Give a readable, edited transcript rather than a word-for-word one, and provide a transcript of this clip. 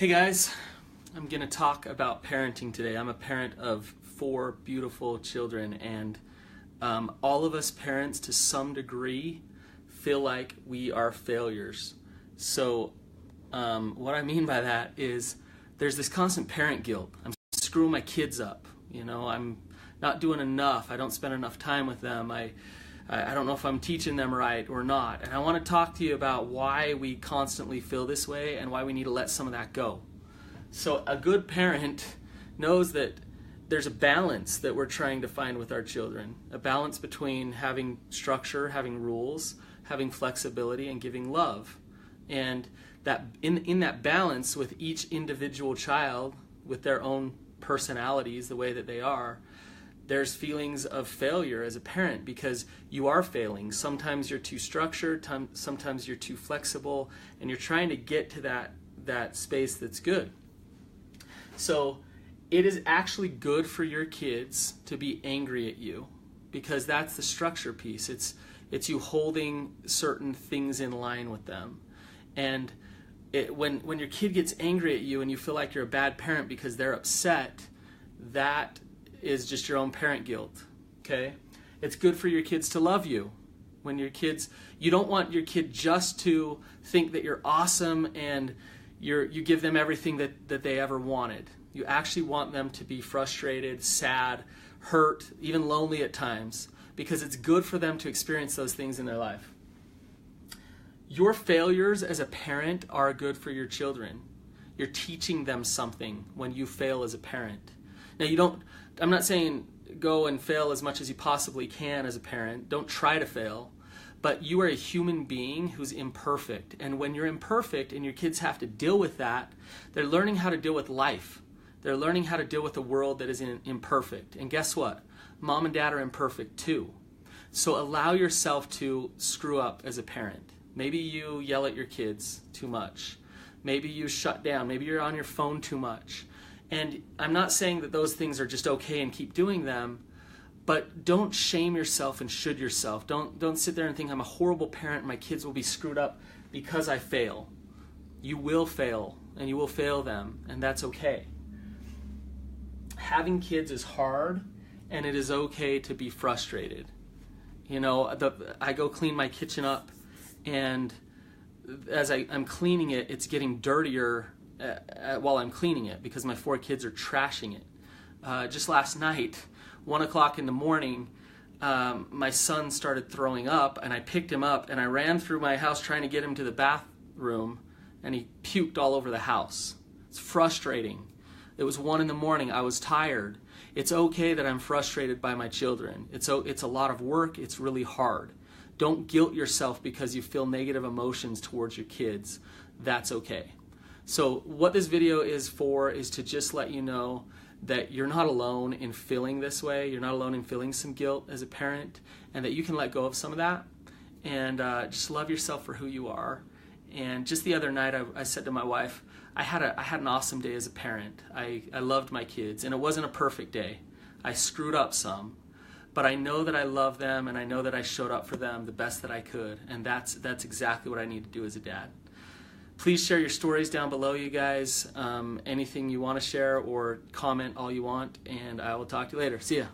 Hey guys, I'm going to talk about parenting today. I'm a parent of 4 beautiful children, and all of us parents to some degree feel like we are failures. So what I mean by that is there's this constant parent guilt. I'm screwing my kids up. I'm not doing enough. I don't spend enough time with them. I don't know if I'm teaching them right or not. And I want to talk to you about why we constantly feel this way and why we need to let some of that go. So a good parent knows that there's a balance that we're trying to find with our children. A balance between having structure, having rules, having flexibility, and giving love. And that in that balance with each individual child, with their own personalities, the way that they are, there's feelings of failure as a parent because you are failing. Sometimes you're too structured, sometimes you're too flexible, and you're trying to get to that space that's good. So it is actually good for your kids to be angry at you because that's the structure piece. It's you holding certain things in line with them. And when your kid gets angry at you and you feel like you're a bad parent because they're upset, that is just your own parent guilt, okay? It's good for your kids to love you. When your kids, you don't want your kid just to think that you're awesome and you give them everything that they ever wanted. You actually want them to be frustrated, sad, hurt, even lonely at times, because it's good for them to experience those things in their life. Your failures as a parent are good for your children. You're teaching them something when you fail as a parent. Now I'm not saying go and fail as much as you possibly can as a parent. Don't try to fail. But you are a human being who's imperfect. And when you're imperfect and your kids have to deal with that, they're learning how to deal with life. They're learning how to deal with a world that is imperfect. And guess what? Mom and dad are imperfect too. So allow yourself to screw up as a parent. Maybe you yell at your kids too much. Maybe you shut down. Maybe you're on your phone too much. And I'm not saying that those things are just okay and keep doing them, but don't shame yourself and should yourself. Don't sit there and think I'm a horrible parent and my kids will be screwed up because I fail. You will fail and you will fail them, and that's okay. Having kids is hard, and it is okay to be frustrated. I go clean my kitchen up, and as I'm cleaning it, it's getting dirtier while I'm cleaning it because my 4 kids are trashing it. Just last night, 1 o'clock in the morning, my son started throwing up, and I picked him up and I ran through my house trying to get him to the bathroom, and he puked all over the house. It's frustrating. It was 1 in the morning. I was tired. It's okay that I'm frustrated by my children. It's a lot of work. It's really hard. Don't guilt yourself because you feel negative emotions towards your kids. That's okay. So what this video is for is to just let you know that you're not alone in feeling this way. You're not alone in feeling some guilt as a parent, and that you can let go of some of that and just love yourself for who you are. And just the other night, I said to my wife, I had an awesome day as a parent. I loved my kids, and it wasn't a perfect day. I screwed up some, but I know that I love them, and I know that I showed up for them the best that I could, and that's exactly what I need to do as a dad. Please share your stories down below, you guys. Anything you want to share or comment all you want, and I will talk to you later. See ya.